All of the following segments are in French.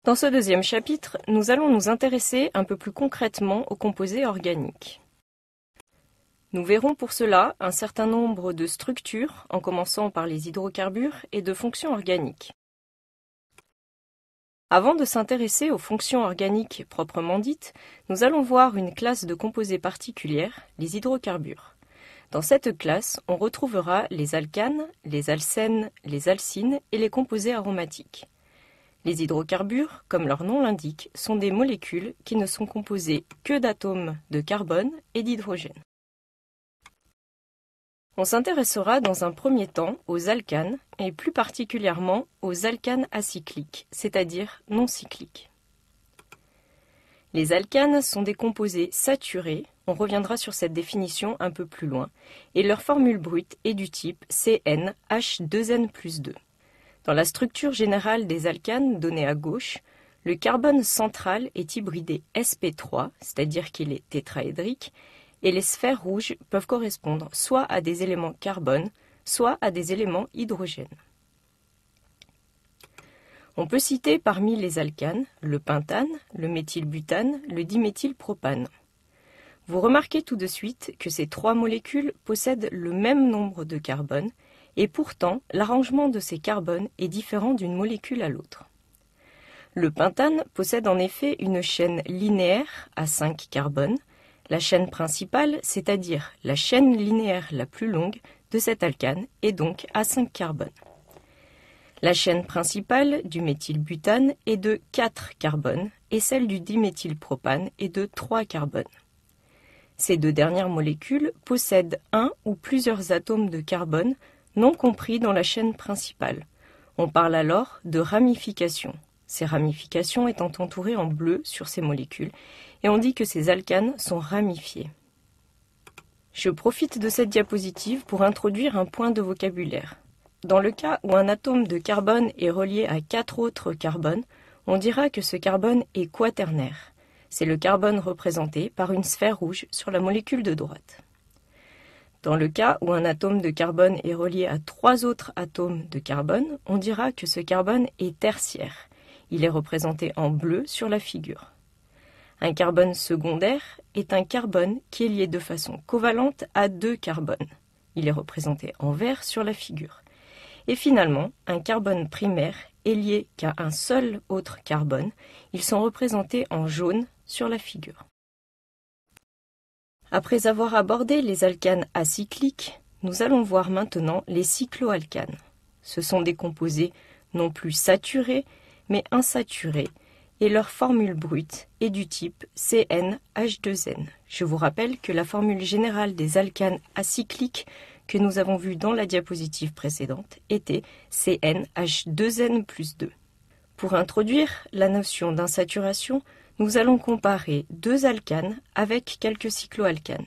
Dans ce deuxième chapitre, nous allons nous intéresser un peu plus concrètement aux composés organiques. Nous verrons pour cela un certain nombre de structures, en commençant par les hydrocarbures, et de fonctions organiques. Avant de s'intéresser aux fonctions organiques proprement dites, nous allons voir une classe de composés particulière, les hydrocarbures. Dans cette classe, on retrouvera les alcanes, les alcènes, les alcynes et les composés aromatiques. Les hydrocarbures, comme leur nom l'indique, sont des molécules qui ne sont composées que d'atomes de carbone et d'hydrogène. On s'intéressera dans un premier temps aux alcanes, et plus particulièrement aux alcanes acycliques, c'est-à-dire non cycliques. Les alcanes sont des composés saturés, on reviendra sur cette définition un peu plus loin, et leur formule brute est du type CnH2n+2. Dans la structure générale des alcanes donnée à gauche, le carbone central est hybridé sp3, c'est-à-dire qu'il est tétraédrique, et les sphères rouges peuvent correspondre soit à des éléments carbone, soit à des éléments hydrogène. On peut citer parmi les alcanes le pentane, le méthylbutane, le diméthylpropane. Vous remarquez tout de suite que ces trois molécules possèdent le même nombre de carbone, et pourtant l'arrangement de ces carbones est différent d'une molécule à l'autre. Le pentane possède en effet une chaîne linéaire à 5 carbones, la chaîne principale, c'est-à-dire la chaîne linéaire la plus longue de cet alcane, est donc à 5 carbones. La chaîne principale du méthylbutane est de 4 carbones et celle du diméthylpropane est de 3 carbones. Ces deux dernières molécules possèdent un ou plusieurs atomes de carbone non compris dans la chaîne principale. On parle alors de ramification. Ces ramifications étant entourées en bleu sur ces molécules, et on dit que ces alcanes sont ramifiés. Je profite de cette diapositive pour introduire un point de vocabulaire. Dans le cas où un atome de carbone est relié à 4 autres carbones, on dira que ce carbone est quaternaire. C'est le carbone représenté par une sphère rouge sur la molécule de droite. Dans le cas où un atome de carbone est relié à 3 autres atomes de carbone, on dira que ce carbone est tertiaire. Il est représenté en bleu sur la figure. Un carbone secondaire est un carbone qui est lié de façon covalente à 2 carbones. Il est représenté en vert sur la figure. Et finalement, un carbone primaire est lié qu'à un seul autre carbone. Ils sont représentés en jaune sur la figure. Après avoir abordé les alcanes acycliques, nous allons voir maintenant les cycloalcanes. Ce sont des composés non plus saturés, mais insaturés, et leur formule brute est du type CnH2n. Je vous rappelle que la formule générale des alcanes acycliques que nous avons vue dans la diapositive précédente était CnH2n+2. Pour introduire la notion d'insaturation, nous allons comparer deux alcanes avec quelques cycloalcanes.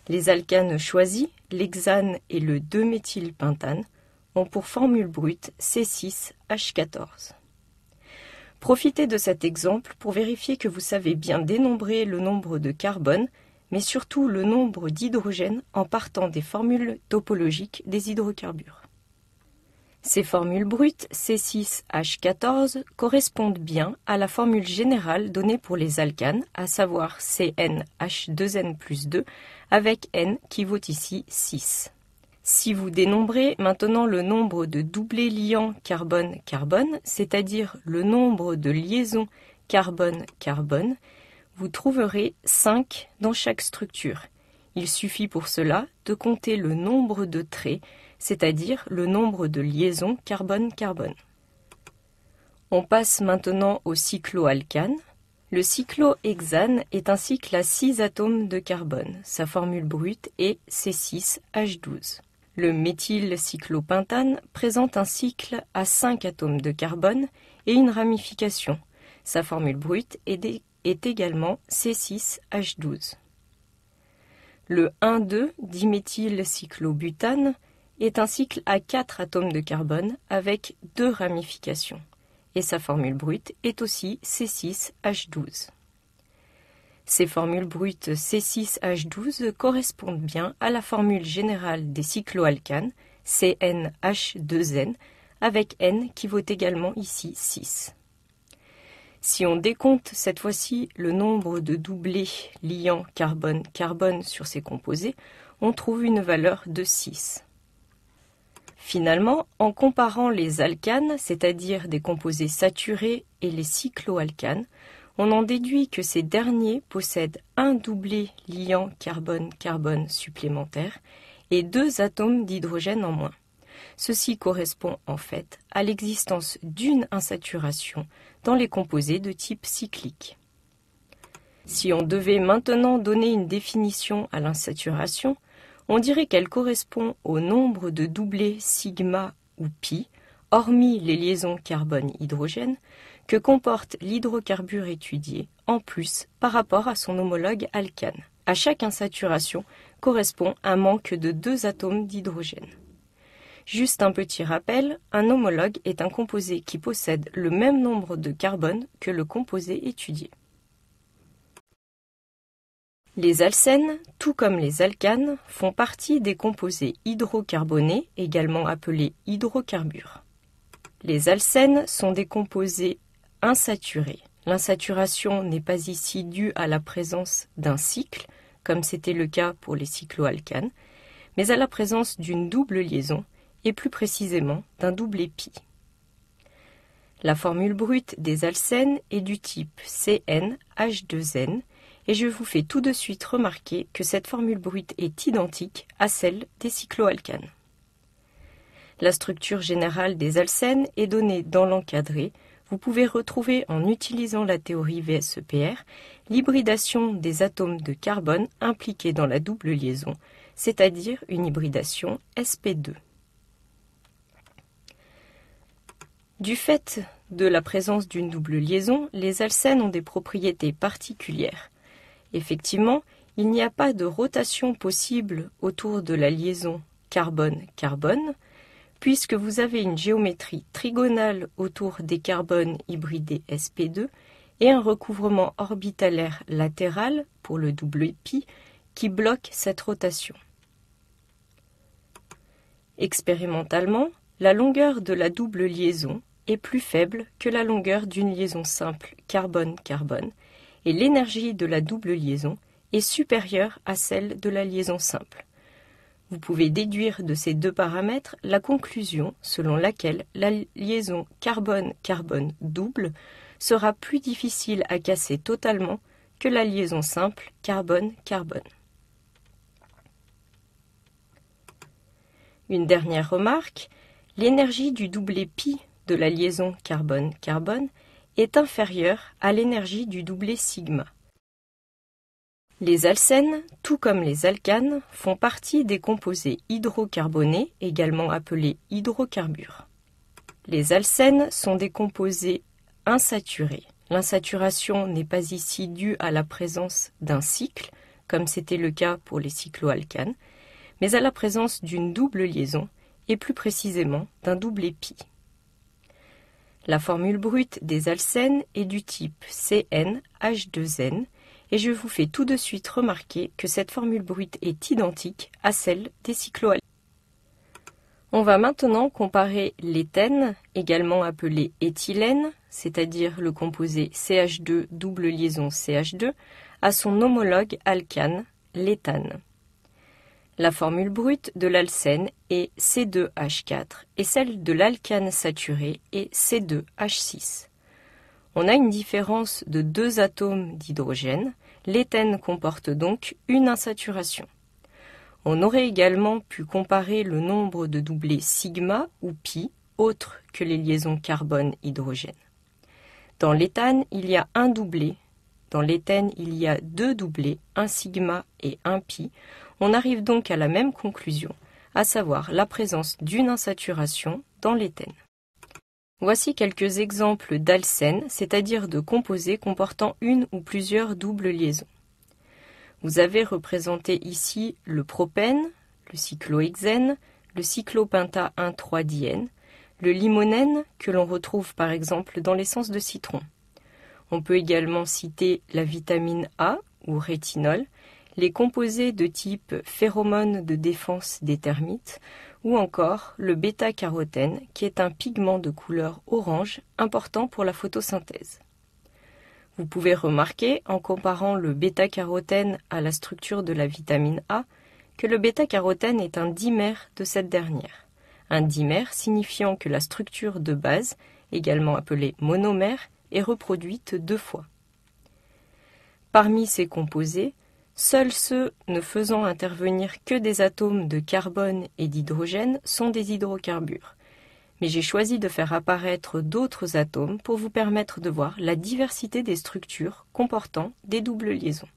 Les alcanes choisis, l'hexane et le 2-méthylpentane, ont pour formule brute C6H14. Profitez de cet exemple pour vérifier que vous savez bien dénombrer le nombre de carbone, mais surtout le nombre d'hydrogènes en partant des formules topologiques des hydrocarbures. Ces formules brutes C6H14 correspondent bien à la formule générale donnée pour les alcanes, à savoir CnH2n+2 avec N qui vaut ici 6. Si vous dénombrez maintenant le nombre de doublés liants carbone-carbone, c'est-à-dire le nombre de liaisons carbone-carbone, vous trouverez 5 dans chaque structure. Il suffit pour cela de compter le nombre de traits, c'est-à-dire le nombre de liaisons carbone-carbone. On passe maintenant au cycloalcane. Le cyclohexane est un cycle à 6 atomes de carbone. Sa formule brute est C6H12. Le méthylcyclopentane présente un cycle à 5 atomes de carbone et une ramification. Sa formule brute est également C6H12. Le 1,2-diméthylcyclobutane est un cycle à 4 atomes de carbone avec 2 ramifications, et sa formule brute est aussi C6H12. Ces formules brutes C6H12 correspondent bien à la formule générale des cycloalcanes, CnH2n, avec N qui vaut également ici 6. Si on décompte cette fois-ci le nombre de doublés liant carbone-carbone sur ces composés, on trouve une valeur de 6. Finalement, en comparant les alcanes, c'est-à-dire des composés saturés, et les cycloalcanes, on en déduit que ces derniers possèdent un doublé liant carbone-carbone supplémentaire et 2 atomes d'hydrogène en moins. Ceci correspond en fait à l'existence d'une insaturation dans les composés de type cyclique. Si on devait maintenant donner une définition à l'insaturation, on dirait qu'elle correspond au nombre de doublés sigma ou pi, hormis les liaisons carbone-hydrogène, que comporte l'hydrocarbure étudié, en plus par rapport à son homologue alcane. À chaque insaturation correspond un manque de 2 atomes d'hydrogène. Juste un petit rappel, un homologue est un composé qui possède le même nombre de carbone que le composé étudié. Les alcènes, tout comme les alcanes, font partie des composés hydrocarbonés, également appelés hydrocarbures. Les alcènes sont des composés insaturés. L'insaturation n'est pas ici due à la présence d'un cycle, comme c'était le cas pour les cycloalcanes, mais à la présence d'une double liaison, et plus précisément d'un doublé pi. La formule brute des alcènes est du type CnH2n, et je vous fais tout de suite remarquer que cette formule brute est identique à celle des cycloalcanes. La structure générale des alcènes est donnée dans l'encadré. Vous pouvez retrouver en utilisant la théorie VSEPR l'hybridation des atomes de carbone impliqués dans la double liaison, c'est-à-dire une hybridation sp2. Du fait de la présence d'une double liaison, les alcènes ont des propriétés particulières. Effectivement, il n'y a pas de rotation possible autour de la liaison carbone-carbone, puisque vous avez une géométrie trigonale autour des carbones hybridés sp2 et un recouvrement orbitalaire latéral pour le double pi qui bloque cette rotation. Expérimentalement, la longueur de la double liaison est plus faible que la longueur d'une liaison simple carbone-carbone, et l'énergie de la double liaison est supérieure à celle de la liaison simple. Vous pouvez déduire de ces 2 paramètres la conclusion selon laquelle la liaison carbone-carbone double sera plus difficile à casser totalement que la liaison simple carbone-carbone. Une dernière remarque, l'énergie du doublé pi de la liaison carbone-carbone est inférieure à l'énergie du doublé sigma. Les alcènes, tout comme les alcanes, font partie des composés hydrocarbonés, également appelés hydrocarbures. Les alcènes sont des composés insaturés. L'insaturation n'est pas ici due à la présence d'un cycle, comme c'était le cas pour les cycloalcanes, mais à la présence d'une double liaison, et plus précisément d'un doublé pi. La formule brute des alcènes est du type CnH2n, et je vous fais tout de suite remarquer que cette formule brute est identique à celle des cycloalcanes. On va maintenant comparer l'éthène, également appelé éthylène, c'est-à-dire le composé CH2 double liaison CH2, à son homologue alcane, l'éthane. La formule brute de l'alcène est C2H4 et celle de l'alcane saturé est C2H6. On a une différence de 2 atomes d'hydrogène. L'éthène comporte donc une insaturation. On aurait également pu comparer le nombre de doublés sigma ou pi, autres que les liaisons carbone-hydrogène. Dans l'éthane, il y a un doublé. Dans l'éthène, il y a 2 doublés, un sigma et un pi. On arrive donc à la même conclusion, à savoir la présence d'une insaturation dans l'éthène. Voici quelques exemples d'alcènes, c'est-à-dire de composés comportant une ou plusieurs doubles liaisons. Vous avez représenté ici le propène, le cyclohexène, le cyclopenta 1,3-diène, le limonène que l'on retrouve par exemple dans l'essence de citron. On peut également citer la vitamine A ou rétinol, les composés de type phéromone de défense des termites, ou encore le bêta-carotène qui est un pigment de couleur orange important pour la photosynthèse. Vous pouvez remarquer, en comparant le bêta-carotène à la structure de la vitamine A, que le bêta-carotène est un dimère de cette dernière. Un dimère signifiant que la structure de base, également appelée monomère, est reproduite 2 fois. Parmi ces composés, seuls ceux ne faisant intervenir que des atomes de carbone et d'hydrogène sont des hydrocarbures. Mais j'ai choisi de faire apparaître d'autres atomes pour vous permettre de voir la diversité des structures comportant des doubles liaisons.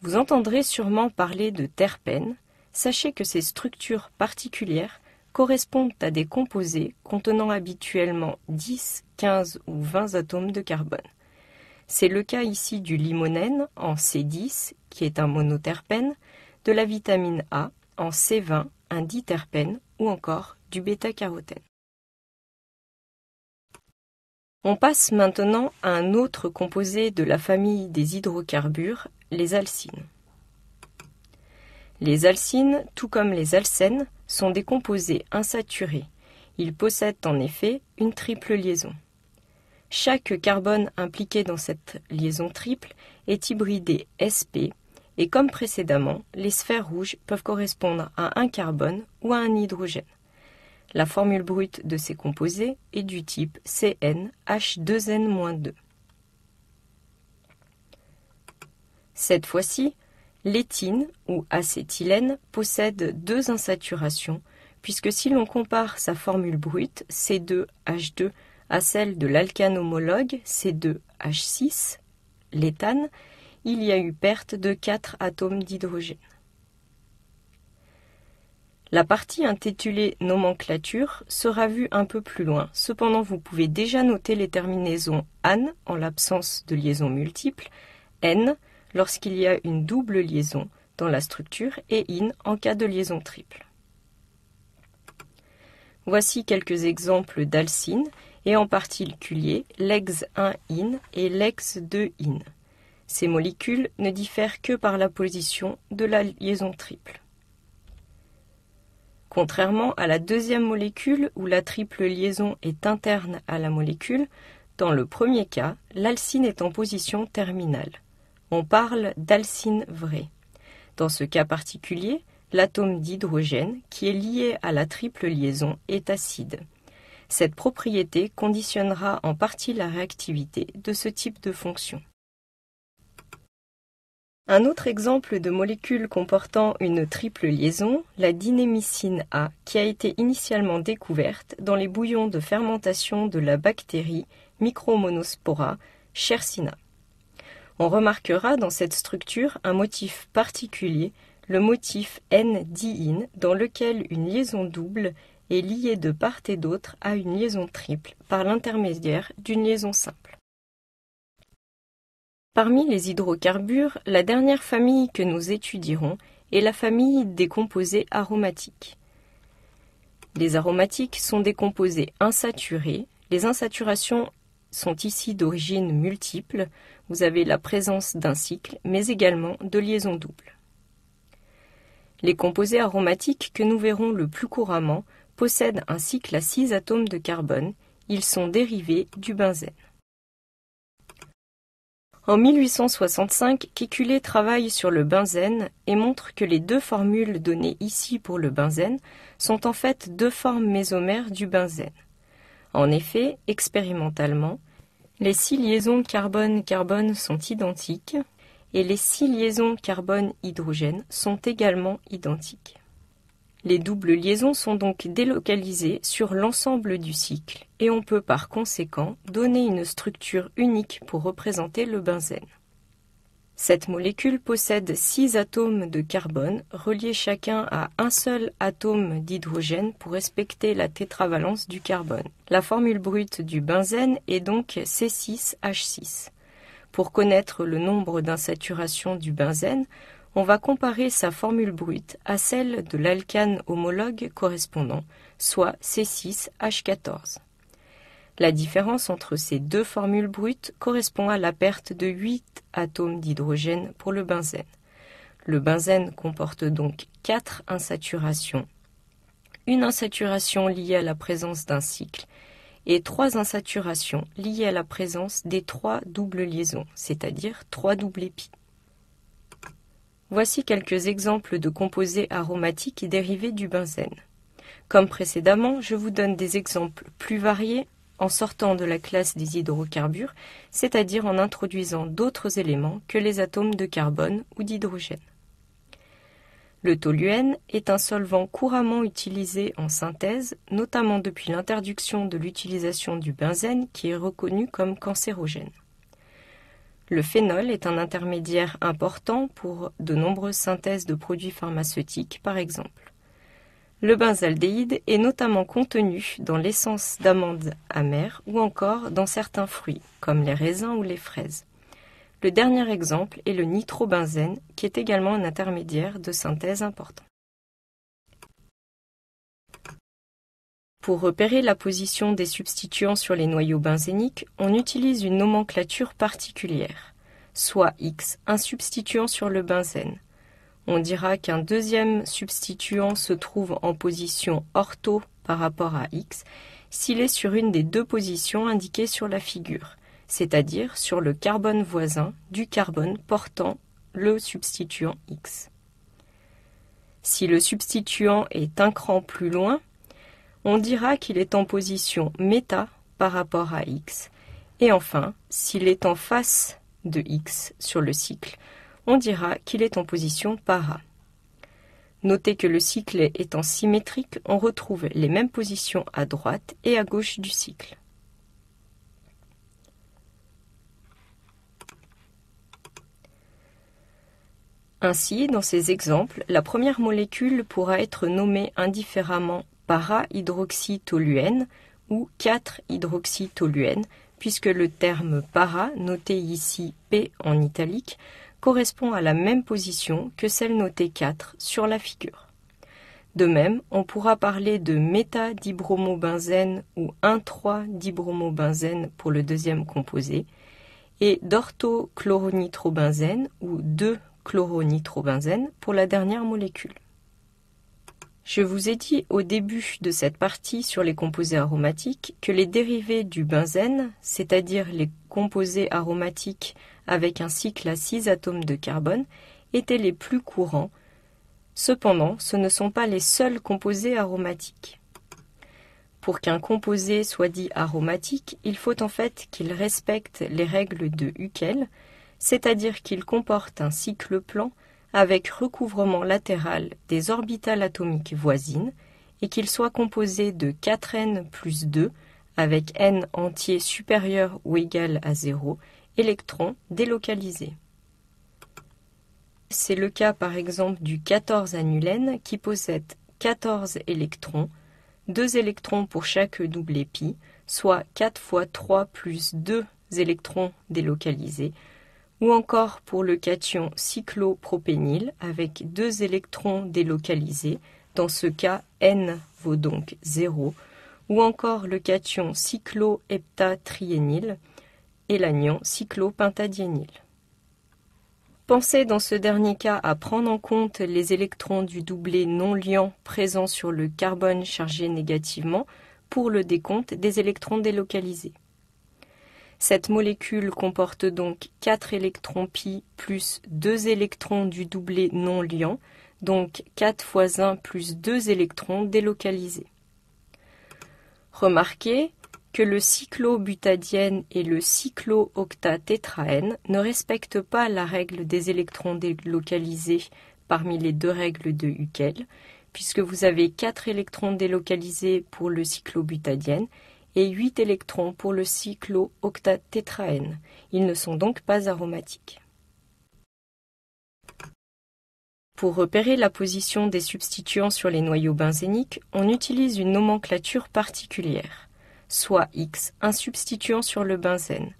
Vous entendrez sûrement parler de terpènes. Sachez que ces structures particulières correspondent à des composés contenant habituellement 10, 15 ou 20 atomes de carbone. C'est le cas ici du limonène en C10, qui est un monoterpène, de la vitamine A en C20, un diterpène, ou encore du bêta-carotène. On passe maintenant à un autre composé de la famille des hydrocarbures, les alcynes. Les alcynes, tout comme les alcènes, sont des composés insaturés. Ils possèdent en effet une triple liaison. Chaque carbone impliqué dans cette liaison triple est hybridé sp et comme précédemment, les sphères rouges peuvent correspondre à un carbone ou à un hydrogène. La formule brute de ces composés est du type CnH2n-2. Cette fois-ci, l'éthine ou acétylène possède 2 insaturations, puisque si l'on compare sa formule brute C2H2 à celle de l'alcane homologue C2H6, l'éthane, il y a eu perte de 4 atomes d'hydrogène. La partie intitulée nomenclature sera vue un peu plus loin, cependant vous pouvez déjà noter les terminaisons -ane en l'absence de liaison multiple, -n lorsqu'il y a une double liaison dans la structure et -in en cas de liaison triple. Voici quelques exemples d'alcynes et en particulier l'ex1-in et l'ex2-in. Ces molécules ne diffèrent que par la position de la liaison triple. Contrairement à la deuxième molécule où la triple liaison est interne à la molécule, dans le premier cas, l'alcyne est en position terminale. On parle d'alcyne vraie. Dans ce cas particulier, l'atome d'hydrogène qui est lié à la triple liaison est acide. Cette propriété conditionnera en partie la réactivité de ce type de fonction. Un autre exemple de molécule comportant une triple liaison, la dinémycine A, qui a été initialement découverte dans les bouillons de fermentation de la bactérie Micromonospora Yersina. On remarquera dans cette structure un motif particulier, le motif N-diin, dans lequel une liaison double est liée de part et d'autre à une liaison triple par l'intermédiaire d'une liaison simple. Parmi les hydrocarbures, la dernière famille que nous étudierons est la famille des composés aromatiques. Les aromatiques sont des composés insaturés. Les insaturations sont ici d'origine multiple. Vous avez la présence d'un cycle, mais également de liaisons doubles. Les composés aromatiques que nous verrons le plus couramment possèdent un cycle à 6 atomes de carbone. Ils sont dérivés du benzène. En 1865, Kekulé travaille sur le benzène et montre que les 2 formules données ici pour le benzène sont en fait 2 formes mésomères du benzène. En effet, expérimentalement, les 6 liaisons carbone-carbone sont identiques et les 6 liaisons carbone-hydrogène sont également identiques. Les doubles liaisons sont donc délocalisées sur l'ensemble du cycle et on peut par conséquent donner une structure unique pour représenter le benzène. Cette molécule possède 6 atomes de carbone reliés chacun à un seul atome d'hydrogène pour respecter la tétravalence du carbone. La formule brute du benzène est donc C6H6. Pour connaître le nombre d'insaturations du benzène, on va comparer sa formule brute à celle de l'alcane homologue correspondant, soit C6H14. La différence entre ces 2 formules brutes correspond à la perte de 8 atomes d'hydrogène pour le benzène. Le benzène comporte donc 4 insaturations. Une insaturation liée à la présence d'un cycle et 3 insaturations liées à la présence des 3 doubles liaisons, c'est-à-dire 3 doubles épis. Voici quelques exemples de composés aromatiques dérivés du benzène. Comme précédemment, je vous donne des exemples plus variés en sortant de la classe des hydrocarbures, c'est-à-dire en introduisant d'autres éléments que les atomes de carbone ou d'hydrogène. Le toluène est un solvant couramment utilisé en synthèse, notamment depuis l'interdiction de l'utilisation du benzène qui est reconnu comme cancérogène. Le phénol est un intermédiaire important pour de nombreuses synthèses de produits pharmaceutiques, par exemple. Le benzaldéhyde est notamment contenu dans l'essence d'amande amère ou encore dans certains fruits, comme les raisins ou les fraises. Le dernier exemple est le nitrobenzène, qui est également un intermédiaire de synthèse important. Pour repérer la position des substituants sur les noyaux benzéniques, on utilise une nomenclature particulière, soit X, un substituant sur le benzène. On dira qu'un deuxième substituant se trouve en position ortho par rapport à X s'il est sur une des 2 positions indiquées sur la figure, c'est-à-dire sur le carbone voisin du carbone portant le substituant X. Si le substituant est un cran plus loin, on dira qu'il est en position méta par rapport à X. Et enfin, s'il est en face de X sur le cycle, on dira qu'il est en position para. Notez que le cycle étant symétrique, on retrouve les mêmes positions à droite et à gauche du cycle. Ainsi, dans ces exemples, la première molécule pourra être nommée indifféremment para-hydroxytoluène ou 4-hydroxytoluène, puisque le terme para, noté ici P en italique, correspond à la même position que celle notée 4 sur la figure. De même, on pourra parler de méta-dibromobenzène ou 1,3-dibromobenzène pour le deuxième composé, et d'orthochloronitro-benzène ou 2-chloronitrobenzène pour la dernière molécule. Je vous ai dit au début de cette partie sur les composés aromatiques que les dérivés du benzène, c'est-à-dire les composés aromatiques avec un cycle à 6 atomes de carbone, étaient les plus courants. Cependant, ce ne sont pas les seuls composés aromatiques. Pour qu'un composé soit dit aromatique, il faut en fait qu'il respecte les règles de Huckel, c'est-à-dire qu'il comporte un cycle plan avec recouvrement latéral des orbitales atomiques voisines et qu'il soit composé de 4n plus 2 avec n entier supérieur ou égal à 0 électrons délocalisés. C'est le cas par exemple du 14-anulène qui possède 14 électrons, 2 électrons pour chaque double épi, soit 4 fois 3 plus 2 électrons délocalisés, ou encore pour le cation cyclopropényle avec 2 électrons délocalisés, dans ce cas N vaut donc 0, ou encore le cation cycloheptatriényle et l'anion cyclopentadiényle. Pensez dans ce dernier cas à prendre en compte les électrons du doublet non liant présents sur le carbone chargé négativement pour le décompte des électrons délocalisés. Cette molécule comporte donc 4 électrons pi plus 2 électrons du doublet non liant, donc 4 fois 1 plus 2 électrons délocalisés. Remarquez que le cyclobutadiène et le cyclooctatétraène ne respectent pas la règle des électrons délocalisés parmi les 2 règles de Huckel, puisque vous avez 4 électrons délocalisés pour le cyclobutadiène et 8 électrons pour le cyclooctatétraène. Ils ne sont donc pas aromatiques. Pour repérer la position des substituants sur les noyaux benzéniques, on utilise une nomenclature particulière, soit X, un substituant sur le benzène.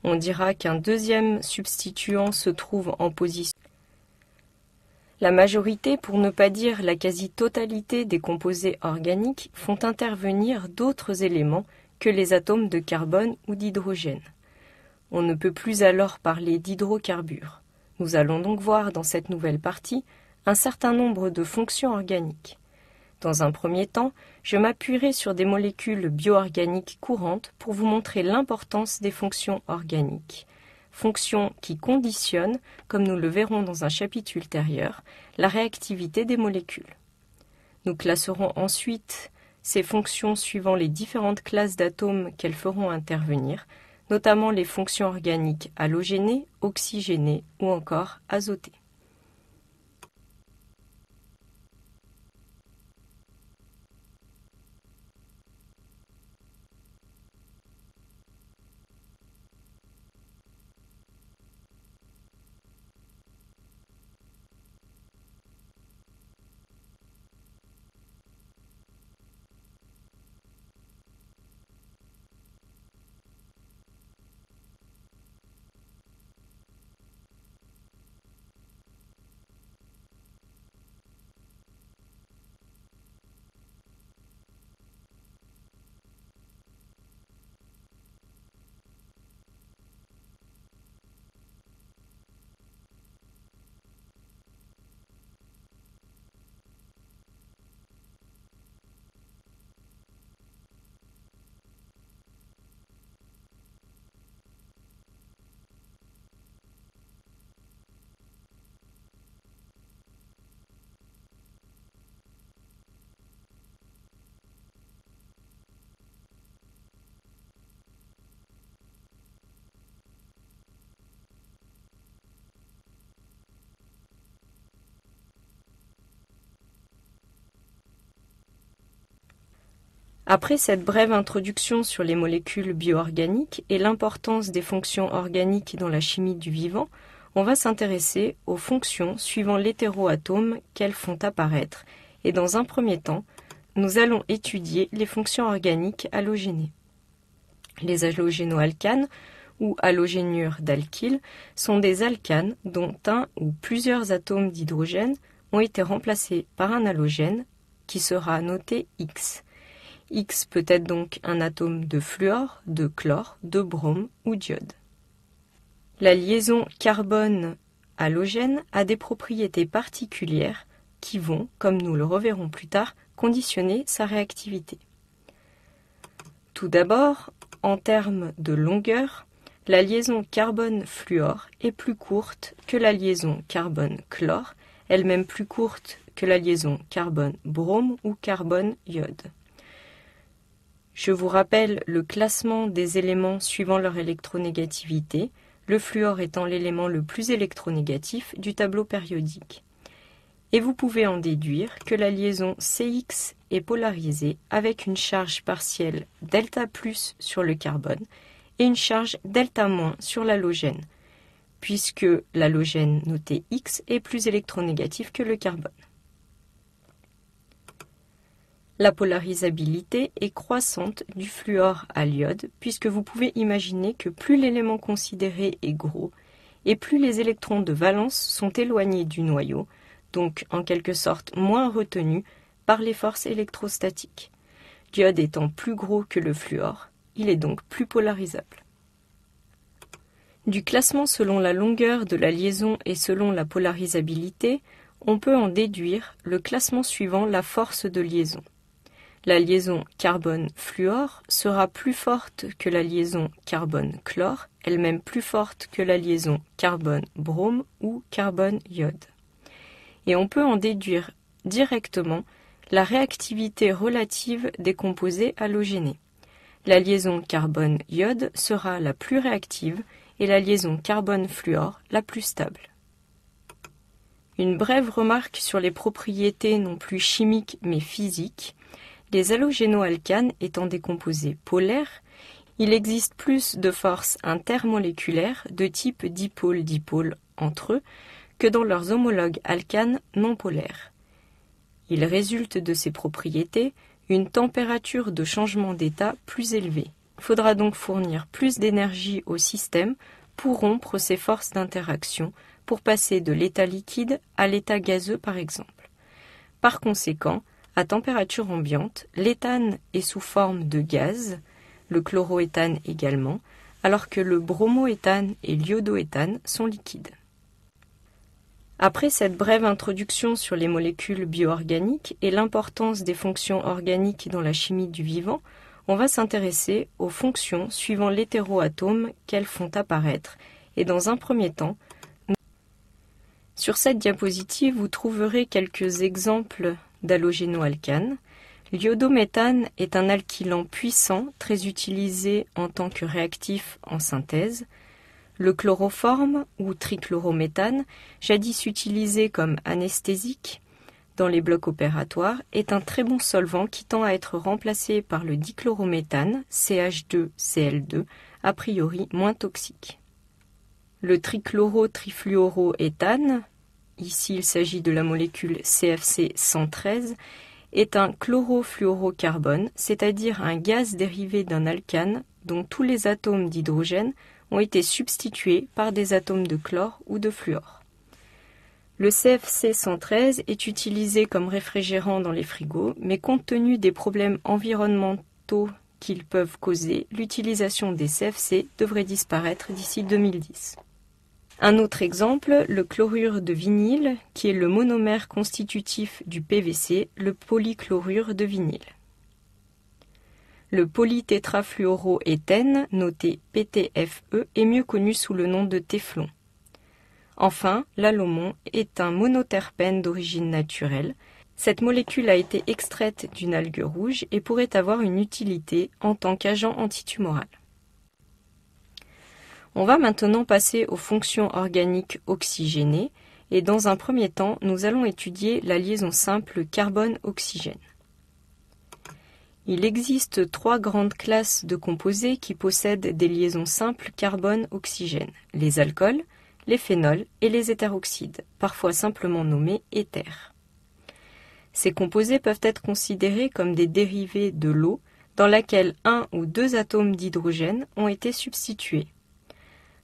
On dira qu'un deuxième substituant se trouve en position. La majorité, pour ne pas dire la quasi-totalité des composés organiques, font intervenir d'autres éléments que les atomes de carbone ou d'hydrogène. On ne peut plus alors parler d'hydrocarbures. Nous allons donc voir dans cette nouvelle partie un certain nombre de fonctions organiques. Dans un premier temps, je m'appuierai sur des molécules bioorganiques courantes pour vous montrer l'importance des fonctions organiques. Fonctions qui conditionnent, comme nous le verrons dans un chapitre ultérieur, la réactivité des molécules. Nous classerons ensuite ces fonctions suivant les différentes classes d'atomes qu'elles feront intervenir, notamment les fonctions organiques halogénées, oxygénées ou encore azotées. Après cette brève introduction sur les molécules bioorganiques et l'importance des fonctions organiques dans la chimie du vivant, on va s'intéresser aux fonctions suivant l'hétéroatome qu'elles font apparaître, et dans un premier temps, nous allons étudier les fonctions organiques halogénées. Les halogénoalcanes, ou halogénures d'alkyle, sont des alcanes dont un ou plusieurs atomes d'hydrogène ont été remplacés par un halogène qui sera noté X. X peut être donc un atome de fluor, de chlore, de brome ou d'iode. La liaison carbone-halogène a des propriétés particulières qui vont, comme nous le reverrons plus tard, conditionner sa réactivité. Tout d'abord, en termes de longueur, la liaison carbone-fluor est plus courte que la liaison carbone-chlore, elle-même plus courte que la liaison carbone-brome ou carbone-iode. Je vous rappelle le classement des éléments suivant leur électronégativité, le fluor étant l'élément le plus électronégatif du tableau périodique. Et vous pouvez en déduire que la liaison CX est polarisée avec une charge partielle delta plus sur le carbone et une charge delta moins sur l'halogène, puisque l'halogène noté X est plus électronégatif que le carbone. La polarisabilité est croissante du fluor à l'iode, puisque vous pouvez imaginer que plus l'élément considéré est gros, et plus les électrons de valence sont éloignés du noyau, donc en quelque sorte moins retenus par les forces électrostatiques. L'iode étant plus gros que le fluor, il est donc plus polarisable. Du classement selon la longueur de la liaison et selon la polarisabilité, on peut en déduire le classement suivant la force de liaison. La liaison carbone-fluor sera plus forte que la liaison carbone-chlore, elle-même plus forte que la liaison carbone-brome ou carbone-iode. Et on peut en déduire directement la réactivité relative des composés halogénés. La liaison carbone-iode sera la plus réactive et la liaison carbone-fluor la plus stable. Une brève remarque sur les propriétés non plus chimiques mais physiques. Les halogénoalcanes étant des composés polaires, il existe plus de forces intermoléculaires de type dipôle-dipôle entre eux que dans leurs homologues alcanes non polaires. Il résulte de ces propriétés une température de changement d'état plus élevée. Il faudra donc fournir plus d'énergie au système pour rompre ces forces d'interaction, pour passer de l'état liquide à l'état gazeux par exemple. Par conséquent, à température ambiante, l'éthane est sous forme de gaz, le chloroéthane également, alors que le bromoéthane et l'iodoéthane sont liquides. Après cette brève introduction sur les molécules bioorganiques et l'importance des fonctions organiques dans la chimie du vivant, on va s'intéresser aux fonctions suivant l'hétéroatome qu'elles font apparaître. Et dans un premier temps, sur cette diapositive, vous trouverez quelques exemples d'halogénoalcanes. L'iodométhane est un alkylant puissant, très utilisé en tant que réactif en synthèse. Le chloroforme ou trichlorométhane, jadis utilisé comme anesthésique dans les blocs opératoires, est un très bon solvant qui tend à être remplacé par le dichlorométhane, CH2Cl2, a priori moins toxique. Le trichloro-trifluoroéthane, ici il s'agit de la molécule CFC 113, est un chlorofluorocarbone, c'est-à-dire un gaz dérivé d'un alcane dont tous les atomes d'hydrogène ont été substitués par des atomes de chlore ou de fluor. Le CFC 113 est utilisé comme réfrigérant dans les frigos, mais compte tenu des problèmes environnementaux qu'ils peuvent causer, l'utilisation des CFC devrait disparaître d'ici 2010. Un autre exemple, le chlorure de vinyle, qui est le monomère constitutif du PVC, le polychlorure de vinyle. Le polytétrafluoroéthène, noté PTFE, est mieux connu sous le nom de téflon. Enfin, l'alumon est un monoterpène d'origine naturelle. Cette molécule a été extraite d'une algue rouge et pourrait avoir une utilité en tant qu'agent antitumoral. On va maintenant passer aux fonctions organiques oxygénées et dans un premier temps, nous allons étudier la liaison simple carbone-oxygène. Il existe 3 grandes classes de composés qui possèdent des liaisons simples carbone-oxygène, les alcools, les phénols et les étheroxydes, parfois simplement nommés éthers. Ces composés peuvent être considérés comme des dérivés de l'eau dans laquelle 1 ou 2 atomes d'hydrogène ont été substitués.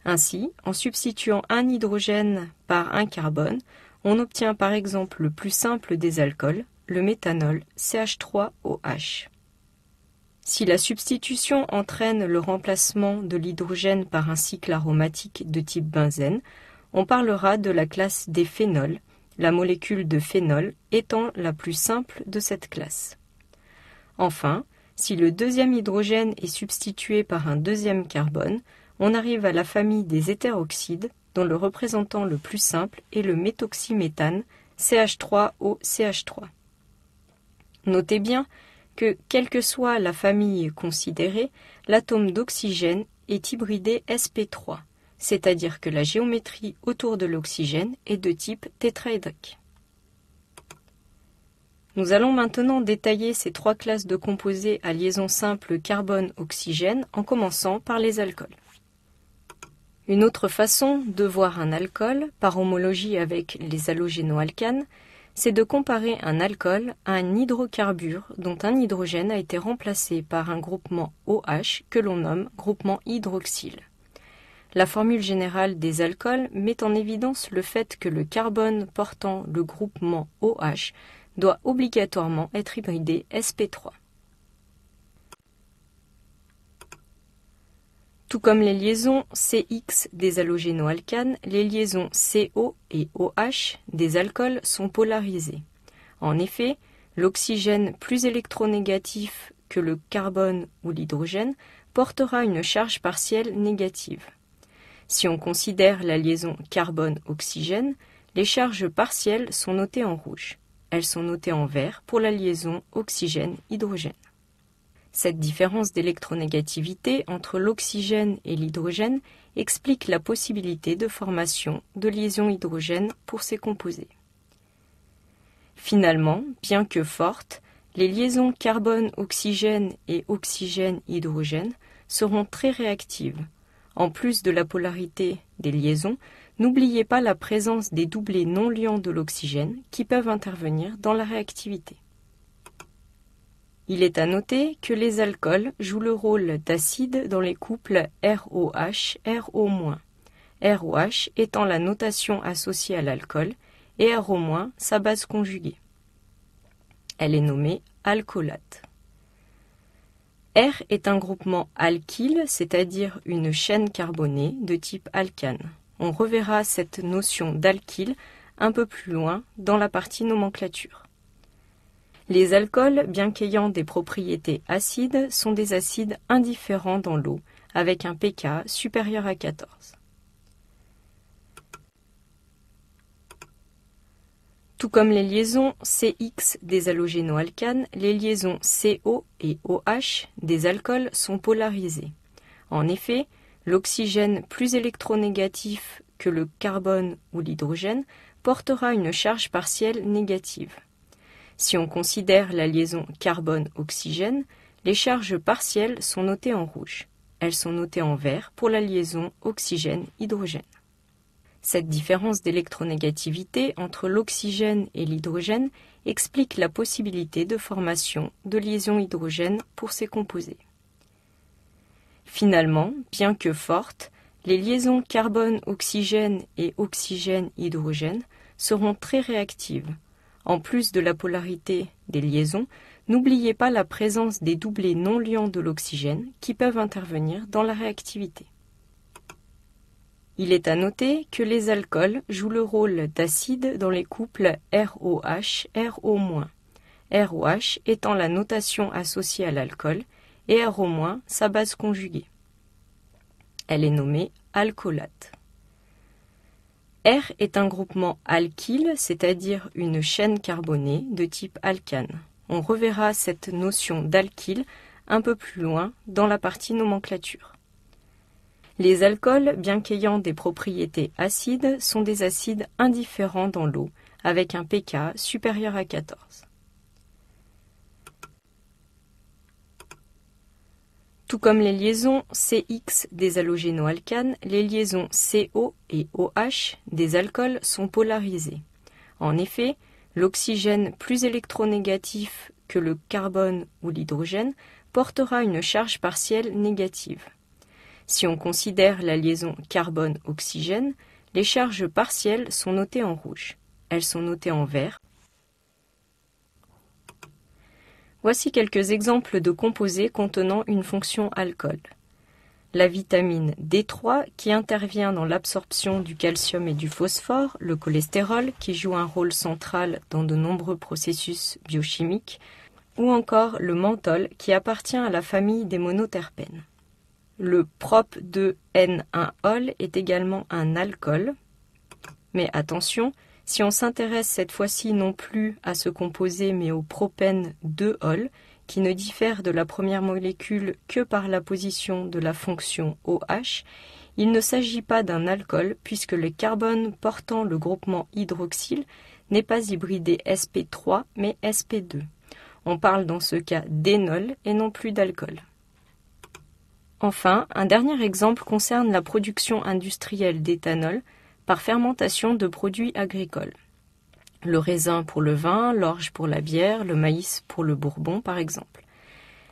Ainsi, en substituant un hydrogène par un carbone, on obtient par exemple le plus simple des alcools, le méthanol CH3OH. Si la substitution entraîne le remplacement de l'hydrogène par un cycle aromatique de type benzène, on parlera de la classe des phénols, la molécule de phénol étant la plus simple de cette classe. Enfin, si le deuxième hydrogène est substitué par un deuxième carbone, on arrive à la famille des hétéroxydes, dont le représentant le plus simple est le méthoxyméthane, CH3OCH3. Notez bien que, quelle que soit la famille considérée, l'atome d'oxygène est hybridé sp3, c'est-à-dire que la géométrie autour de l'oxygène est de type tétraédrique. Nous allons maintenant détailler ces 3 classes de composés à liaison simple carbone-oxygène en commençant par les alcools. Une autre façon de voir un alcool, par homologie avec les halogénoalcanes, c'est de comparer un alcool à un hydrocarbure dont un hydrogène a été remplacé par un groupement OH que l'on nomme groupement hydroxyle. La formule générale des alcools met en évidence le fait que le carbone portant le groupement OH doit obligatoirement être hybridé sp3. Tout comme les liaisons CX des halogénoalcanes, les liaisons CO et OH des alcools sont polarisées. En effet, l'oxygène plus électronégatif que le carbone ou l'hydrogène portera une charge partielle négative. Si on considère la liaison carbone-oxygène, les charges partielles sont notées en rouge. Elles sont notées en vert pour la liaison oxygène-hydrogène. Cette différence d'électronégativité entre l'oxygène et l'hydrogène explique la possibilité de formation de liaisons hydrogène pour ces composés. Finalement, bien que fortes, les liaisons carbone-oxygène et oxygène-hydrogène seront très réactives. En plus de la polarité des liaisons, n'oubliez pas la présence des doublés non liants de l'oxygène qui peuvent intervenir dans la réactivité. Il est à noter que les alcools jouent le rôle d'acide dans les couples ROH-RO-, ROH étant la notation associée à l'alcool et RO- sa base conjuguée. Elle est nommée alcoolate. R est un groupement alkyle, c'est-à-dire une chaîne carbonée de type alcane. On reverra cette notion d'alkyle un peu plus loin dans la partie nomenclature. Les alcools, bien qu'ayant des propriétés acides, sont des acides indifférents dans l'eau, avec un pK supérieur à 14. Tout comme les liaisons CX des halogénoalcanes, les liaisons CO et OH des alcools sont polarisées. En effet, l'oxygène plus électronégatif que le carbone ou l'hydrogène portera une charge partielle négative. Si on considère la liaison carbone-oxygène, les charges partielles sont notées en rouge. Elles sont notées en vert pour la liaison oxygène-hydrogène. Cette différence d'électronégativité entre l'oxygène et l'hydrogène explique la possibilité de formation de liaisons hydrogène pour ces composés. Finalement, bien que fortes, les liaisons carbone-oxygène et oxygène-hydrogène seront très réactives. En plus de la polarité des liaisons, n'oubliez pas la présence des doublés non-liants de l'oxygène qui peuvent intervenir dans la réactivité. Il est à noter que les alcools jouent le rôle d'acide dans les couples ROH-RO-, ROH étant la notation associée à l'alcool et RO- sa base conjuguée. Elle est nommée alcoolate. R est un groupement alkyle, c'est-à-dire une chaîne carbonée de type alcane. On reverra cette notion d'alkyle un peu plus loin dans la partie nomenclature. Les alcools, bien qu'ayant des propriétés acides, sont des acides indifférents dans l'eau, avec un pK supérieur à 14. Tout comme les liaisons CX des halogénoalcanes, les liaisons CO et OH des alcools sont polarisées. En effet, l'oxygène plus électronégatif que le carbone ou l'hydrogène portera une charge partielle négative. Si on considère la liaison carbone-oxygène, les charges partielles sont notées en rouge. Elles sont notées en vert. Voici quelques exemples de composés contenant une fonction alcool. La vitamine D3 qui intervient dans l'absorption du calcium et du phosphore, le cholestérol qui joue un rôle central dans de nombreux processus biochimiques, ou encore le menthol qui appartient à la famille des monoterpènes. Le prop-2-N1-ol est également un alcool, mais attention, si on s'intéresse cette fois-ci non plus à ce composé mais au propène-2-ol, qui ne diffère de la première molécule que par la position de la fonction OH, il ne s'agit pas d'un alcool puisque le carbone portant le groupement hydroxyle n'est pas hybridé sp3 mais sp2. On parle dans ce cas d'énol et non plus d'alcool. Enfin, un dernier exemple concerne la production industrielle d'éthanol par fermentation de produits agricoles. Le raisin pour le vin, l'orge pour la bière, le maïs pour le bourbon par exemple.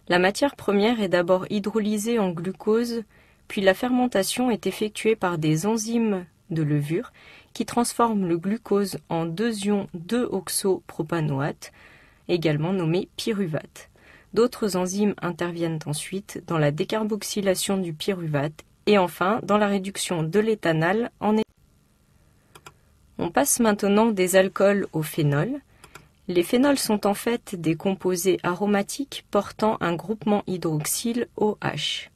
La matière première est d'abord hydrolysée en glucose, puis la fermentation est effectuée par des enzymes de levure qui transforment le glucose en 2 ions 2-oxopropanoate, également nommé pyruvate. D'autres enzymes interviennent ensuite dans la décarboxylation du pyruvate et enfin dans la réduction de l'éthanol en éthanol. On passe maintenant des alcools aux phénols. Les phénols sont en fait des composés aromatiques portant un groupement hydroxyle OH.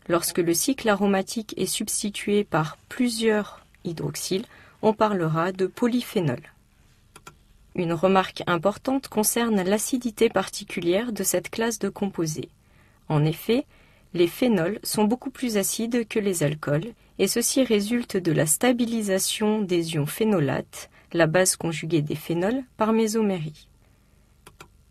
Lorsque le cycle aromatique est substitué par plusieurs hydroxyles, on parlera de polyphénol. Une remarque importante concerne l'acidité particulière de cette classe de composés. En effet, les phénols sont beaucoup plus acides que les alcools, et ceci résulte de la stabilisation des ions phénolates, la base conjuguée des phénols, par mésomérie.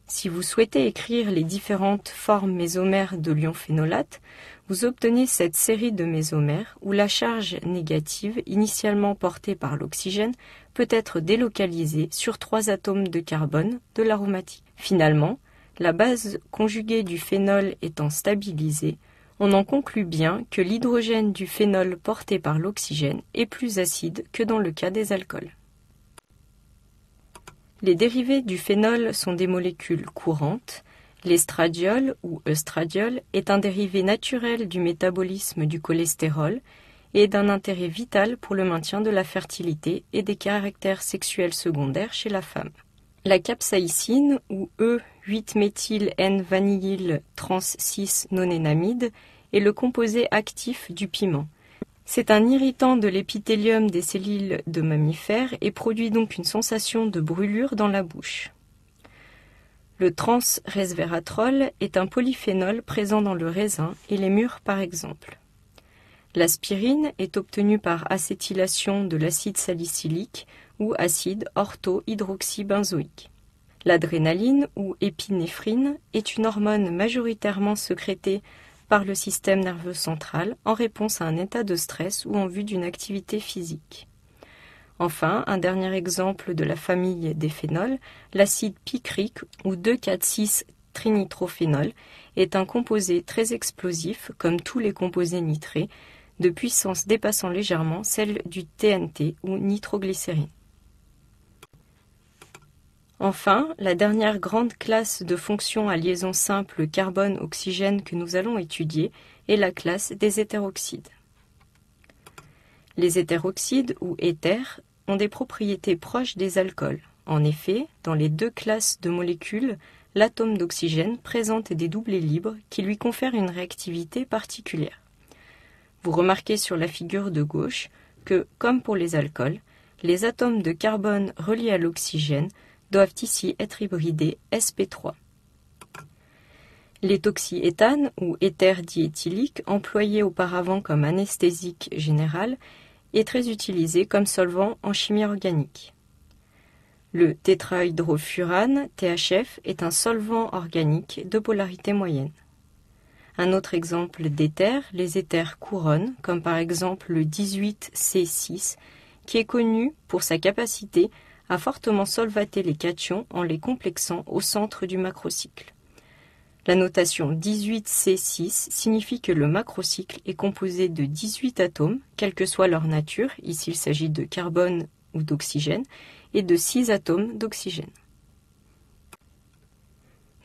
Si vous souhaitez écrire les différentes formes mésomères de l'ion phénolate, vous obtenez cette série de mésomères où la charge négative, initialement portée par l'oxygène, peut être délocalisée sur 3 atomes de carbone de l'aromatique. Finalement, la base conjuguée du phénol étant stabilisée, on en conclut bien que l'hydrogène du phénol porté par l'oxygène est plus acide que dans le cas des alcools. Les dérivés du phénol sont des molécules courantes. L'estradiol ou œstradiol est un dérivé naturel du métabolisme du cholestérol et est d'un intérêt vital pour le maintien de la fertilité et des caractères sexuels secondaires chez la femme. La capsaïcine, ou E8-méthyl-N-vanillyl-trans-6-nonénamide, est le composé actif du piment. C'est un irritant de l'épithélium des cellules de mammifères et produit donc une sensation de brûlure dans la bouche. Le trans-resveratrol est un polyphénol présent dans le raisin et les mûres par exemple. L'aspirine est obtenue par acétylation de l'acide salicylique ou acide ortho-hydroxybenzoïque. L'adrénaline ou épinéphrine est une hormone majoritairement sécrétée par le système nerveux central en réponse à un état de stress ou en vue d'une activité physique. Enfin, un dernier exemple de la famille des phénols, l'acide picrique ou 2,4,6-trinitrophénol est un composé très explosif comme tous les composés nitrés, de puissance dépassant légèrement celle du TNT ou nitroglycérine. Enfin, la dernière grande classe de fonctions à liaison simple carbone-oxygène que nous allons étudier est la classe des hétéroxydes. Les hétéroxydes ou éthers ont des propriétés proches des alcools. En effet, dans les deux classes de molécules, l'atome d'oxygène présente des doublés libres qui lui confèrent une réactivité particulière. Vous remarquez sur la figure de gauche que, comme pour les alcools, les atomes de carbone reliés à l'oxygène doivent ici être hybridés sp3. L'éthoxyéthane ou éther diéthylique, employé auparavant comme anesthésique général, est très utilisé comme solvant en chimie organique. Le tétrahydrofurane, THF, est un solvant organique de polarité moyenne. Un autre exemple d'éther, les éthers couronnes, comme par exemple le 18C6, qui est connu pour sa capacité à fortement solvater les cations en les complexant au centre du macrocycle. La notation 18C6 signifie que le macrocycle est composé de 18 atomes, quelle que soit leur nature, ici il s'agit de carbone ou d'oxygène, et de 6 atomes d'oxygène.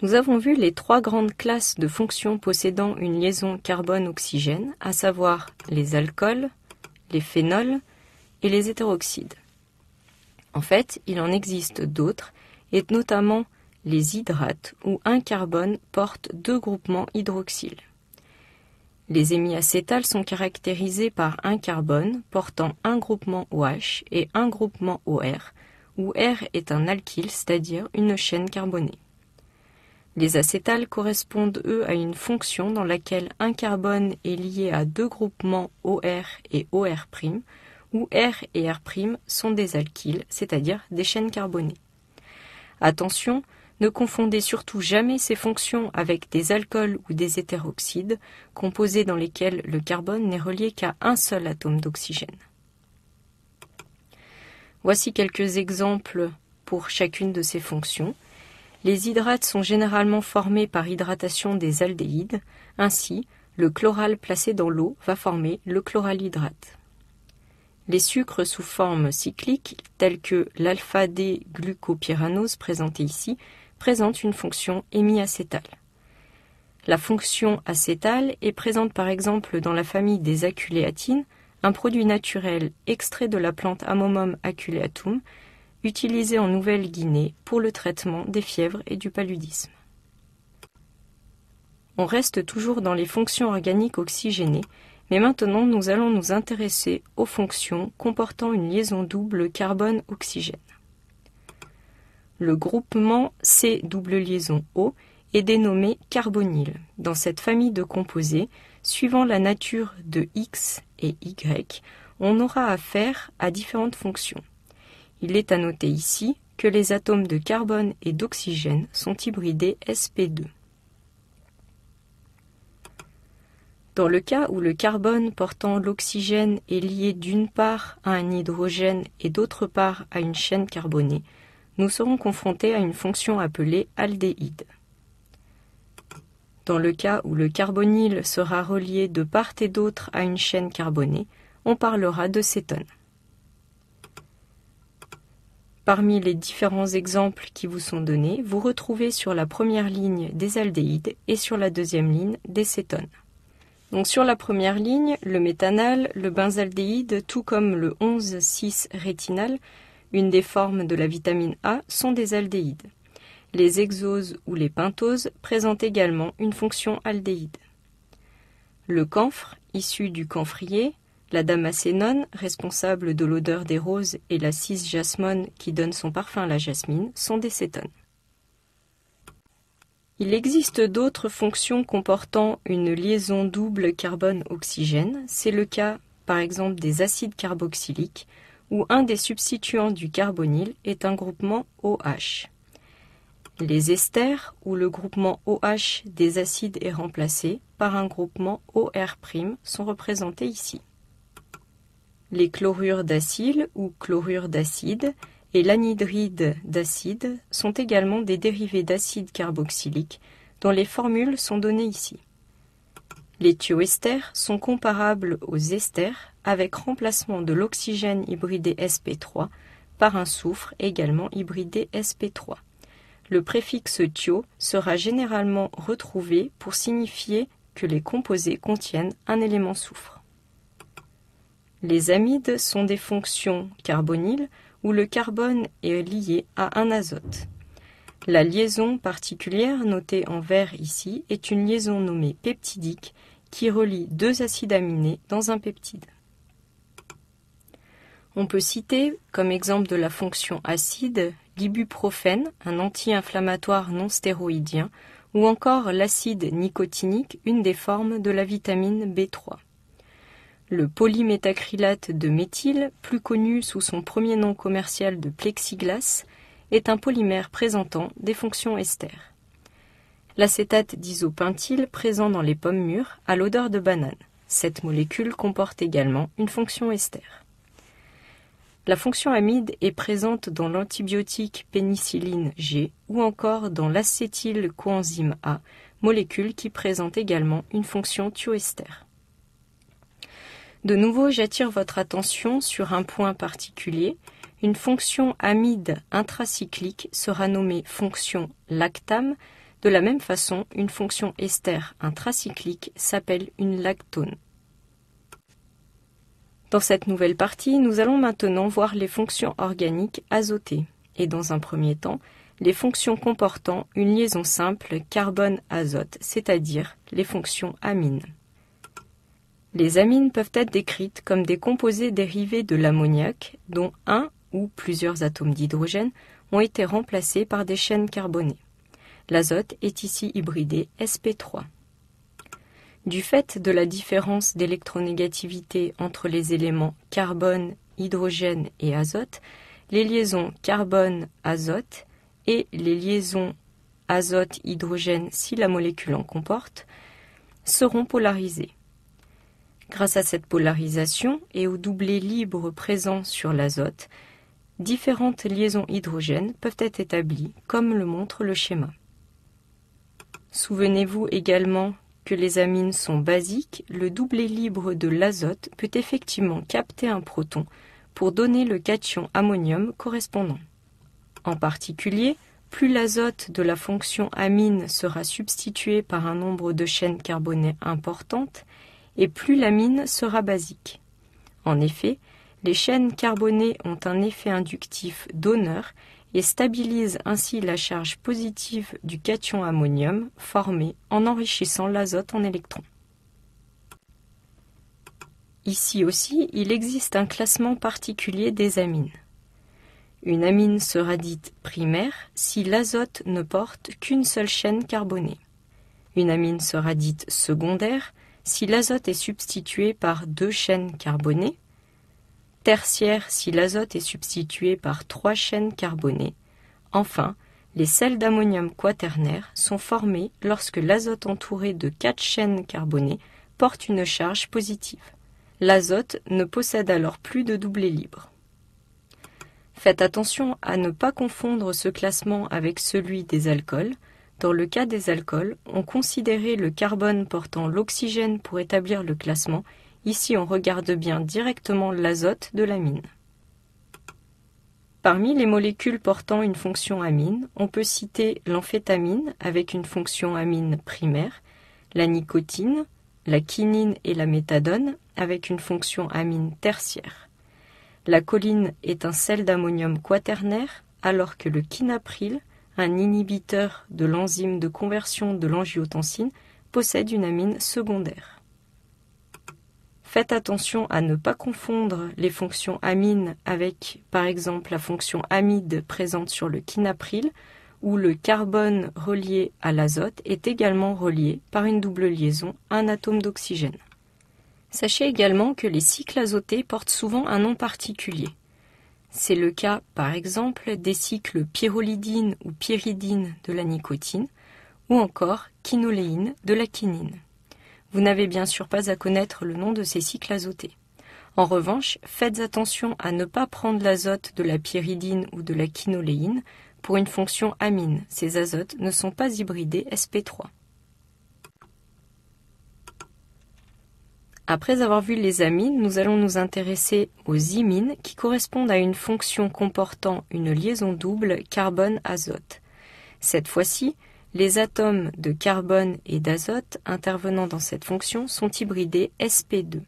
Nous avons vu les trois grandes classes de fonctions possédant une liaison carbone-oxygène, à savoir les alcools, les phénols et les hétéroxydes. En fait, il en existe d'autres, et notamment les hydrates, où un carbone porte deux groupements hydroxyles. Les hémiacétals sont caractérisés par un carbone portant un groupement OH et un groupement OR, où R est un alkyle, c'est-à-dire une chaîne carbonée. Les acétals correspondent, eux, à une fonction dans laquelle un carbone est lié à deux groupements OR et OR', où R et R' sont des alkyles, c'est-à-dire des chaînes carbonées. Attention, ne confondez surtout jamais ces fonctions avec des alcools ou des hétéroxydes, composés dans lesquels le carbone n'est relié qu'à un seul atome d'oxygène. Voici quelques exemples pour chacune de ces fonctions. Les hydrates sont généralement formés par hydratation des aldéhydes. Ainsi, le chloral placé dans l'eau va former le chloralhydrate. Les sucres sous forme cyclique, tels que l'alpha-D-glucopyranose présenté ici, présentent une fonction hémiacétale. La fonction acétale est présente par exemple dans la famille des aculéatines, un produit naturel extrait de la plante Hammomum aculeatum, utilisé en Nouvelle-Guinée pour le traitement des fièvres et du paludisme. On reste toujours dans les fonctions organiques oxygénées, mais maintenant nous allons nous intéresser aux fonctions comportant une liaison double carbone-oxygène. Le groupement C double liaison O est dénommé carbonyle. Dans cette famille de composés, suivant la nature de X et Y, on aura affaire à différentes fonctions. Il est à noter ici que les atomes de carbone et d'oxygène sont hybridés sp2. Dans le cas où le carbone portant l'oxygène est lié d'une part à un hydrogène et d'autre part à une chaîne carbonée, nous serons confrontés à une fonction appelée aldéhyde. Dans le cas où le carbonyle sera relié de part et d'autre à une chaîne carbonée, on parlera de cétone. Parmi les différents exemples qui vous sont donnés, vous retrouvez sur la première ligne des aldéhydes et sur la deuxième ligne des cétones. Donc sur la première ligne, le méthanal, le benzaldéhyde, tout comme le 11,6-rétinal, une des formes de la vitamine A, sont des aldéhydes. Les hexoses ou les pentoses présentent également une fonction aldéhyde. Le camphre, issu du camphrier, la damascénone, responsable de l'odeur des roses, et la cis-jasmone, qui donne son parfum à la jasmine, sont des cétones. Il existe d'autres fonctions comportant une liaison double carbone-oxygène. C'est le cas, par exemple, des acides carboxyliques, où un des substituants du carbonyle est un groupement OH. Les esters, où le groupement OH des acides est remplacé par un groupement OR', sont représentés ici. Les chlorures d'acyle ou chlorures d'acide et l'anhydride d'acide sont également des dérivés d'acide carboxylique dont les formules sont données ici. Les thioesters sont comparables aux esters avec remplacement de l'oxygène hybridé sp3 par un soufre également hybridé sp3. Le préfixe thio sera généralement retrouvé pour signifier que les composés contiennent un élément soufre. Les amides sont des fonctions carbonyles où le carbone est lié à un azote. La liaison particulière notée en vert ici est une liaison nommée peptidique qui relie deux acides aminés dans un peptide. On peut citer comme exemple de la fonction acide l'ibuprofène, un anti-inflammatoire non stéroïdien, ou encore l'acide nicotinique, une des formes de la vitamine B3. Le polyméthacrylate de méthyle, plus connu sous son premier nom commercial de plexiglas, est un polymère présentant des fonctions esters. L'acétate d'isopentyl présent dans les pommes mûres a l'odeur de banane. Cette molécule comporte également une fonction ester. La fonction amide est présente dans l'antibiotique pénicilline G ou encore dans l'acétylcoenzyme A, molécule qui présente également une fonction thioester. De nouveau, j'attire votre attention sur un point particulier. Une fonction amide intracyclique sera nommée fonction lactame. De la même façon, une fonction ester intracyclique s'appelle une lactone. Dans cette nouvelle partie, nous allons maintenant voir les fonctions organiques azotées et dans un premier temps, les fonctions comportant une liaison simple carbone-azote, c'est-à-dire les fonctions amines. Les amines peuvent être décrites comme des composés dérivés de l'ammoniac dont un ou plusieurs atomes d'hydrogène ont été remplacés par des chaînes carbonées. L'azote est ici hybridé sp3. Du fait de la différence d'électronégativité entre les éléments carbone, hydrogène et azote, les liaisons carbone-azote et les liaisons azote-hydrogène, si la molécule en comporte, seront polarisées. Grâce à cette polarisation et au doublet libre présent sur l'azote, différentes liaisons hydrogènes peuvent être établies, comme le montre le schéma. Souvenez-vous également que les amines sont basiques, le doublet libre de l'azote peut effectivement capter un proton pour donner le cation ammonium correspondant. En particulier, plus l'azote de la fonction amine sera substitué par un nombre de chaînes carbonées importantes, et plus l'amine sera basique. En effet, les chaînes carbonées ont un effet inductif donneur et stabilisent ainsi la charge positive du cation ammonium formé en enrichissant l'azote en électrons. Ici aussi, il existe un classement particulier des amines. Une amine sera dite primaire si l'azote ne porte qu'une seule chaîne carbonée. Une amine sera dite secondaire si l'azote est substitué par deux chaînes carbonées, tertiaire si l'azote est substitué par trois chaînes carbonées. Enfin, les sels d'ammonium quaternaire sont formés lorsque l'azote entouré de 4 chaînes carbonées porte une charge positive. L'azote ne possède alors plus de doublet libre. Faites attention à ne pas confondre ce classement avec celui des alcools. Dans le cas des alcools, on considérait le carbone portant l'oxygène pour établir le classement. Ici, on regarde bien directement l'azote de l'amine. Parmi les molécules portant une fonction amine, on peut citer l'amphétamine avec une fonction amine primaire, la nicotine, la quinine et la méthadone avec une fonction amine tertiaire. La choline est un sel d'ammonium quaternaire, alors que le quinapril, un inhibiteur de l'enzyme de conversion de l'angiotensine, possède une amine secondaire. Faites attention à ne pas confondre les fonctions amines avec, par exemple, la fonction amide présente sur le quinapril, où le carbone relié à l'azote est également relié par une double liaison à un atome d'oxygène. Sachez également que les cycles azotés portent souvent un nom particulier. C'est le cas, par exemple, des cycles pyrrolidine ou pyridine de la nicotine, ou encore quinoléine de la quinine. Vous n'avez bien sûr pas à connaître le nom de ces cycles azotés. En revanche, faites attention à ne pas prendre l'azote de la pyridine ou de la quinoléine pour une fonction amine. Ces azotes ne sont pas hybridés sp3. Après avoir vu les amines, nous allons nous intéresser aux imines qui correspondent à une fonction comportant une liaison double carbone-azote. Cette fois-ci, les atomes de carbone et d'azote intervenant dans cette fonction sont hybridés sp2.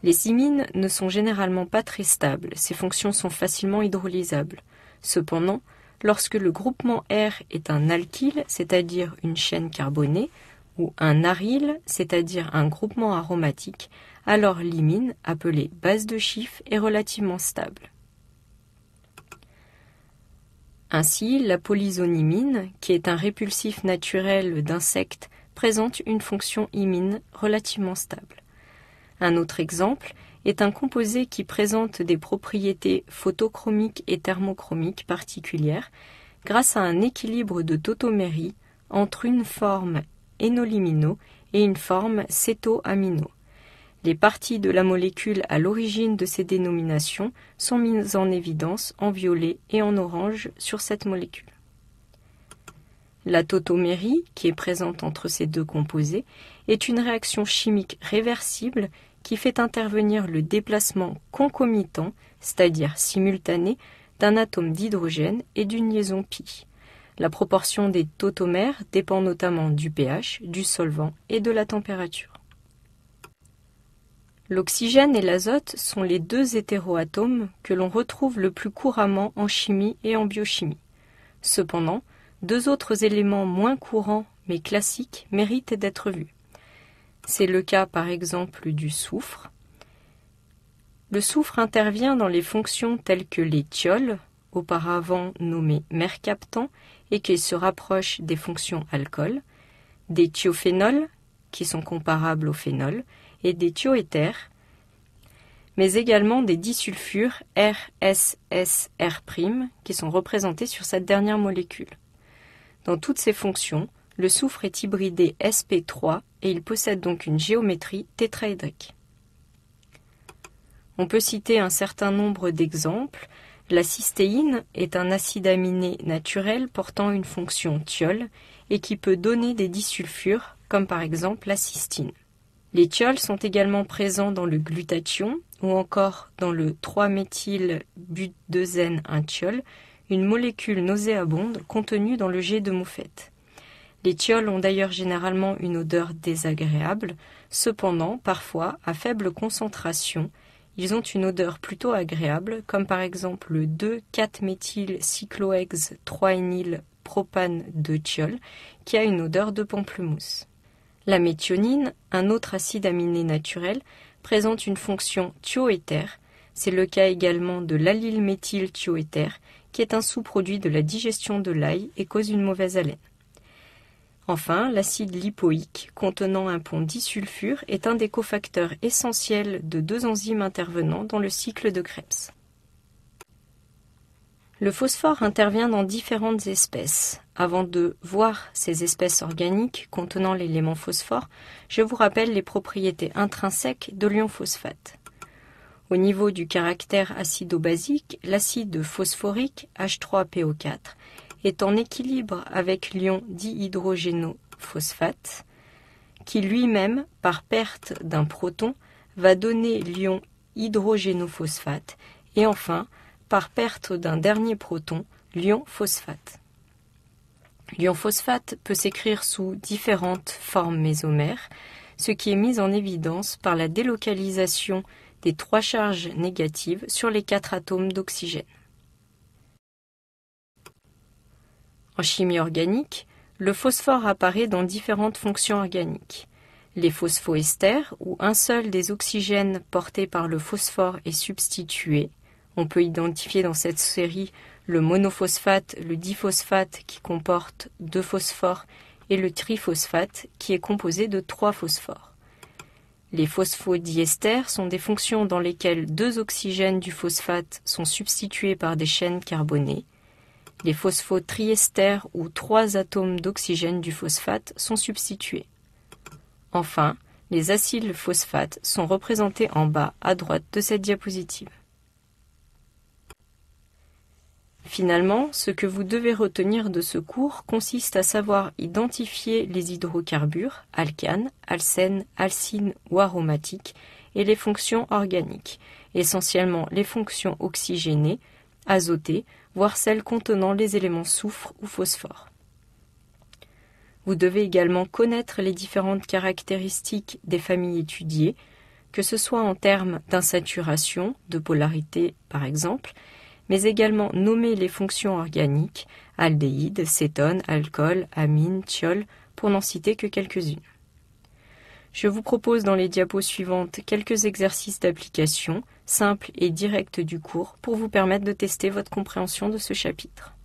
Les imines ne sont généralement pas très stables, ces fonctions sont facilement hydrolysables. Cependant, lorsque le groupement R est un alkyle, c'est-à-dire une chaîne carbonée, ou un aryle, c'est-à-dire un groupement aromatique, alors l'imine, appelée base de Schiff, est relativement stable. Ainsi, la polysonimine, qui est un répulsif naturel d'insectes, présente une fonction imine relativement stable. Un autre exemple est un composé qui présente des propriétés photochromiques et thermochromiques particulières grâce à un équilibre de tautomérie entre une forme énolimino et une forme cétoamino. Les parties de la molécule à l'origine de ces dénominations sont mises en évidence en violet et en orange sur cette molécule. La tautomérie, qui est présente entre ces deux composés, est une réaction chimique réversible qui fait intervenir le déplacement concomitant, c'est-à-dire simultané, d'un atome d'hydrogène et d'une liaison pi. La proportion des tautomères dépend notamment du pH, du solvant et de la température. L'oxygène et l'azote sont les deux hétéroatomes que l'on retrouve le plus couramment en chimie et en biochimie. Cependant, deux autres éléments moins courants mais classiques méritent d'être vus. C'est le cas par exemple du soufre. Le soufre intervient dans les fonctions telles que les thiols, auparavant nommés mercaptans, et qui se rapprochent des fonctions alcool, des thiophénols, qui sont comparables au phénol, et des thioéthers, mais également des disulfures RSSR', qui sont représentés sur cette dernière molécule. Dans toutes ces fonctions, le soufre est hybridé sp3 et il possède donc une géométrie tétraédrique. On peut citer un certain nombre d'exemples. La cystéine est un acide aminé naturel portant une fonction thiol et qui peut donner des disulfures, comme par exemple la cystine. Les thiols sont également présents dans le glutathion ou encore dans le 3-méthylbutazène-1-thiol, une molécule nauséabonde contenue dans le jet de moufette. Les thiols ont d'ailleurs généralement une odeur désagréable, cependant, parfois, à faible concentration, ils ont une odeur plutôt agréable, comme par exemple le 2,4-méthylcyclohexes-3-énylpropane de thiol, qui a une odeur de pamplemousse. La méthionine, un autre acide aminé naturel, présente une fonction thioéther. C'est le cas également de l'allylméthylthioéther, qui est un sous-produit de la digestion de l'ail et cause une mauvaise haleine. Enfin, l'acide lipoïque, contenant un pont disulfure, est un des cofacteurs essentiels de deux enzymes intervenant dans le cycle de Krebs. Le phosphore intervient dans différentes espèces. Avant de voir ces espèces organiques contenant l'élément phosphore, je vous rappelle les propriétés intrinsèques de l'ion phosphate. Au niveau du caractère acido-basique, l'acide phosphorique H3PO4 est en équilibre avec l'ion dihydrogénophosphate, qui lui-même, par perte d'un proton, va donner l'ion hydrogénophosphate, et enfin, par perte d'un dernier proton, l'ion phosphate. L'ion phosphate peut s'écrire sous différentes formes mésomères, ce qui est mis en évidence par la délocalisation des 3 charges négatives sur les 4 atomes d'oxygène. En chimie organique, le phosphore apparaît dans différentes fonctions organiques. Les phosphoesters, où un seul des oxygènes portés par le phosphore est substitué. On peut identifier dans cette série le monophosphate, le diphosphate qui comporte 2 phosphores et le triphosphate qui est composé de 3 phosphores. Les phosphodiesters sont des fonctions dans lesquelles 2 oxygènes du phosphate sont substitués par des chaînes carbonées. Les phosphotriesters où 3 atomes d'oxygène du phosphate sont substitués. Enfin, les acylphosphates sont représentés en bas à droite de cette diapositive. Finalement, ce que vous devez retenir de ce cours consiste à savoir identifier les hydrocarbures, alcanes, alcènes, alcynes ou aromatiques, et les fonctions organiques, essentiellement les fonctions oxygénées, azotées, voire celles contenant les éléments soufre ou phosphore. Vous devez également connaître les différentes caractéristiques des familles étudiées, que ce soit en termes d'insaturation, de polarité par exemple, mais également nommer les fonctions organiques, aldéhyde, cétone, alcool, amine, thiol, pour n'en citer que quelques-unes. Je vous propose dans les diapos suivantes quelques exercices d'application, simples et directs du cours, pour vous permettre de tester votre compréhension de ce chapitre.